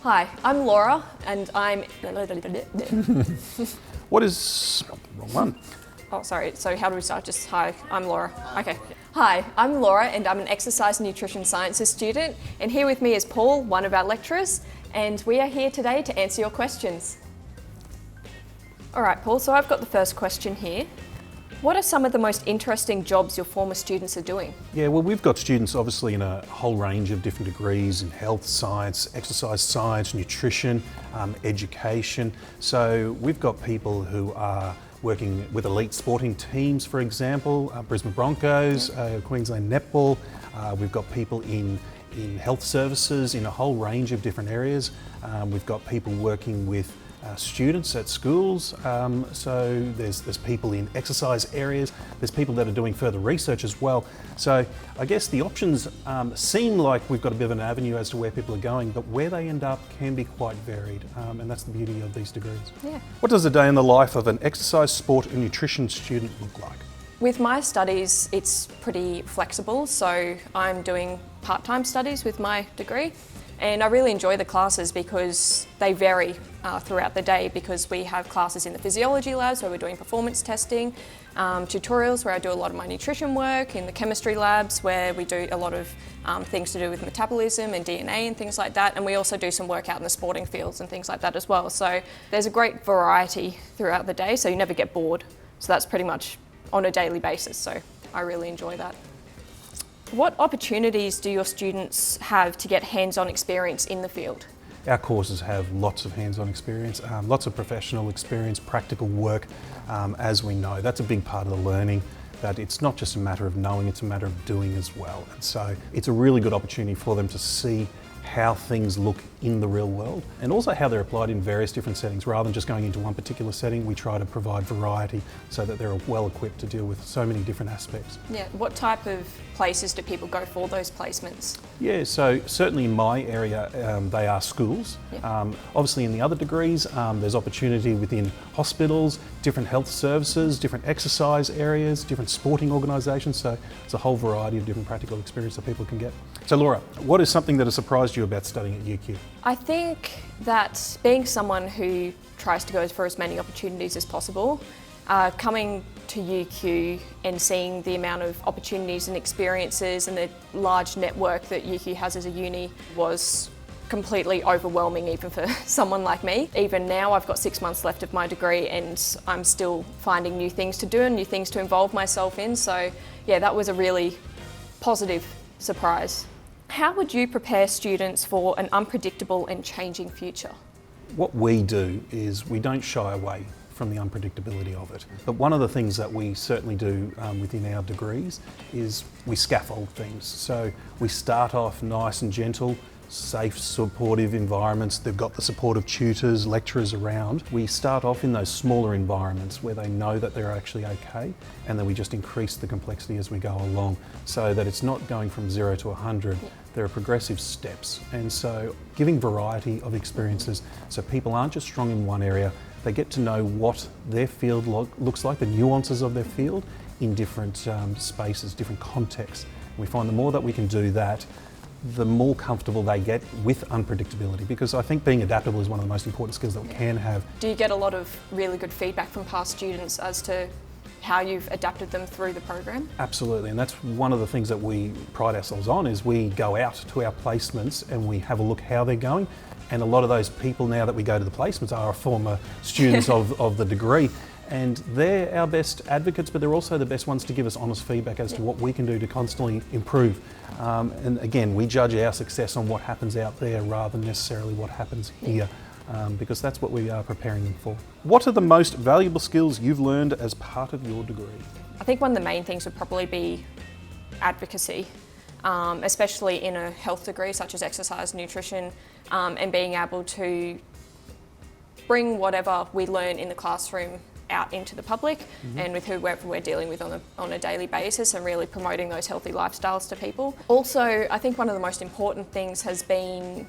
Hi, I'm Laura and I'm... What is... wrong one. Oh, sorry. So how do we start? Just hi, I'm Laura. Okay. Hi, I'm Laura and I'm an exercise and nutrition sciences student, and here with me is Paul, one of our lecturers, and we are here today to answer your questions. All right, Paul, so I've got the first question here. What are some of the most interesting jobs your former students are doing? Yeah, well, we've got students obviously in a whole range of different degrees in health science, exercise science, nutrition, education. So we've got people who are working with elite sporting teams, for example, Brisbane Broncos, Queensland Netball. We've got people in health services in a whole range of different areas. We've got people working with students at schools, so there's people in exercise areas, there's people that are doing further research as well. So I guess the options seem like we've got a bit of an avenue as to where people are going, but where they end up can be quite varied, and that's the beauty of these degrees. Yeah. What does a day in the life of an exercise, sport and nutrition student look like? With my studies, it's pretty flexible, so I'm doing part-time studies with my degree. And I really enjoy the classes because they vary throughout the day, because we have classes in the physiology labs where we're doing performance testing, tutorials where I do a lot of my nutrition work, in the chemistry labs where we do a lot of things to do with metabolism and DNA and things like that, and we also do some work out in the sporting fields and things like that as well. So there's a great variety throughout the day, so you never get bored. So that's pretty much on a daily basis, so I really enjoy that. What opportunities do your students have to get hands-on experience in the field? Our courses have lots of hands-on experience, lots of professional experience, practical work, as we know. That's a big part of the learning, that it's not just a matter of knowing, it's a matter of doing as well. And so it's a really good opportunity for them to see how things look in the real world, and also how they're applied in various different settings. Rather than just going into one particular setting, we try to provide variety so that they're well equipped to deal with so many different aspects. Yeah, what type of places do people go for those placements? Yeah, so certainly in my area, they are schools. Yeah. Obviously in the other degrees, there's opportunity within hospitals, different health services, different exercise areas, different sporting organisations, so it's a whole variety of different practical experience that people can get. So Laura, what is something that has surprised you about studying at UQ? I think that being someone who tries to go for as many opportunities as possible, coming to UQ and seeing the amount of opportunities and experiences and the large network that UQ has as a uni was completely overwhelming, even for someone like me. Even now I've got 6 months left of my degree and I'm still finding new things to do and new things to involve myself in. So yeah, that was a really positive surprise. How would you prepare students for an unpredictable and changing future? What we do is we don't shy away from the unpredictability of it. But one of the things that we certainly do within our degrees is we scaffold things. So we start off nice and gentle, safe, supportive environments. They've got the support of tutors, lecturers around. We start off in those smaller environments where they know that they're actually okay, and then we just increase the complexity as we go along so that it's not going from 0 to 100. There are progressive steps, and so giving variety of experiences so people aren't just strong in one area, they get to know what their field looks like, the nuances of their field in different spaces, different contexts. We find the more that we can do that, the more comfortable they get with unpredictability, because I think being adaptable is one of the most important skills that we can have. Do you get a lot of really good feedback from past students as to how you've adapted them through the program? Absolutely, and that's one of the things that we pride ourselves on, is we go out to our placements and we have a look how they're going, and a lot of those people now that we go to the placements are former students of the degree. And they're our best advocates, but they're also the best ones to give us honest feedback as to what we can do to constantly improve. And again, we judge our success on what happens out there rather than necessarily what happens here, because that's what we are preparing them for. What are the most valuable skills you've learned as part of your degree? I think one of the main things would probably be advocacy, especially in a health degree such as exercise, nutrition, and being able to bring whatever we learn in the classroom out into the public and with whoever we're dealing with on a daily basis, and really promoting those healthy lifestyles to people. Also, I think one of the most important things has been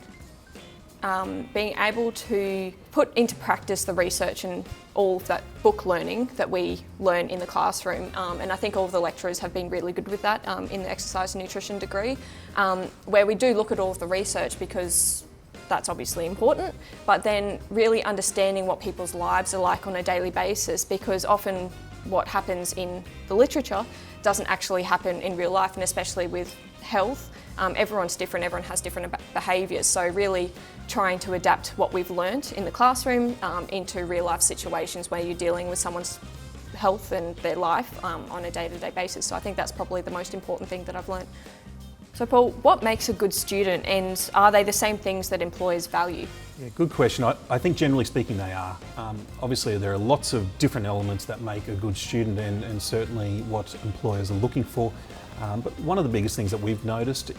being able to put into practice the research and all of that book learning that we learn in the classroom. And I think all of the lecturers have been really good with that in the exercise and nutrition degree, where we do look at all of the research, because that's obviously important, but then really understanding what people's lives are like on a daily basis, because often what happens in the literature doesn't actually happen in real life, and especially with health, everyone's different, everyone has different behaviours, so really trying to adapt what we've learnt in the classroom into real life situations where you're dealing with someone's health and their life on a day-to-day basis. So I think that's probably the most important thing that I've learnt. So Paul, what makes a good student, and are they the same things that employers value? Yeah, good question. I think generally speaking they are. Obviously there are lots of different elements that make a good student and certainly what employers are looking for. But one of the biggest things that we've noticed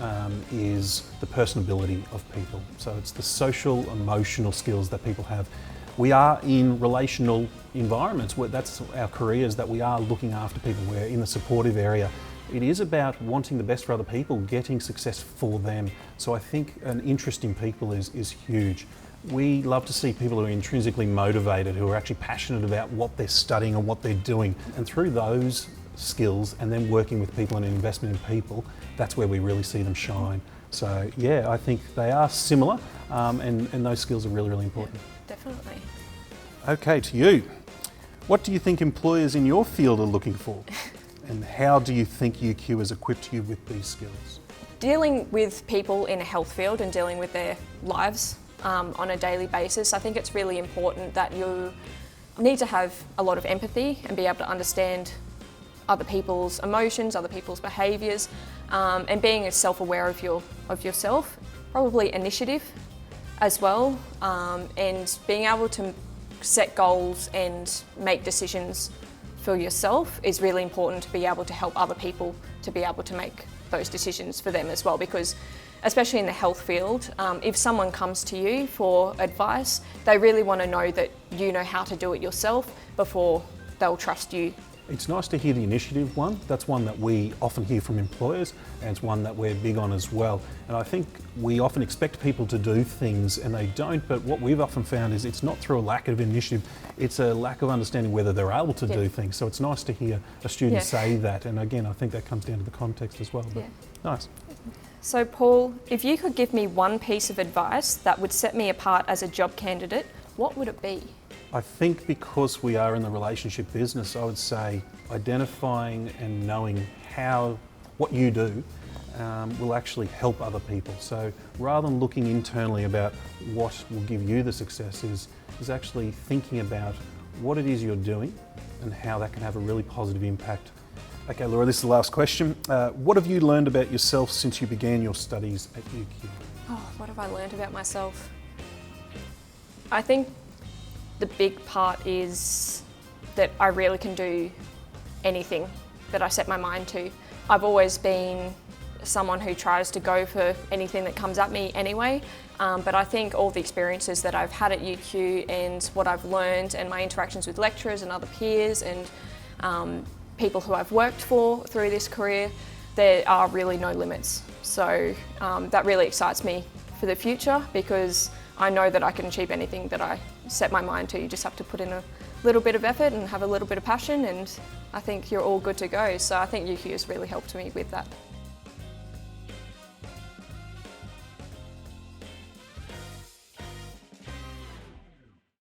is the personability of people. So it's the social, emotional skills that people have. We are in relational environments, where that's our careers, that we are looking after people. We're in the supportive area. It is about wanting the best for other people, getting success for them. So I think an interest in people is huge. We love to see people who are intrinsically motivated, who are actually passionate about what they're studying and what they're doing. And through those skills and then working with people and an investment in people, that's where we really see them shine. So yeah, I think they are similar and those skills are really, really important. Definitely. Okay, to you. What do you think employers in your field are looking for? And how do you think UQ has equipped you with these skills? Dealing with people in a health field and dealing with their lives on a daily basis, I think it's really important that you need to have a lot of empathy and be able to understand other people's emotions, other people's behaviours, and being self-aware of yourself, probably initiative as well, and being able to set goals and make decisions for yourself is really important, to be able to help other people to be able to make those decisions for them as well, because especially in the health field, if someone comes to you for advice, they really want to know that you know how to do it yourself before they'll trust you. It's nice to hear the initiative one. That's one that we often hear from employers, and it's one that we're big on as well. And I think we often expect people to do things and they don't, but what we've often found is it's not through a lack of initiative, it's a lack of understanding whether they're able to do things. So it's nice to hear a student say that, and again, I think that comes down to the context as well. But nice. So Paul, if you could give me one piece of advice that would set me apart as a job candidate, what would it be? I think because we are in the relationship business, I would say identifying and knowing what you do will actually help other people. So rather than looking internally about what will give you the success is actually thinking about what it is you're doing and how that can have a really positive impact. Okay, Laura, this is the last question. What have you learned about yourself since you began your studies at UQ? Oh, what have I learned about myself? I think the big part is that I really can do anything that I set my mind to. I've always been someone who tries to go for anything that comes at me anyway, but I think all the experiences that I've had at UQ and what I've learned and my interactions with lecturers and other peers and people who I've worked for through this career, there are really no limits. So that really excites me for the future, because I know that I can achieve anything that I set my mind to. You just have to put in a little bit of effort and have a little bit of passion, and I think you're all good to go. So I think UQ has really helped me with that.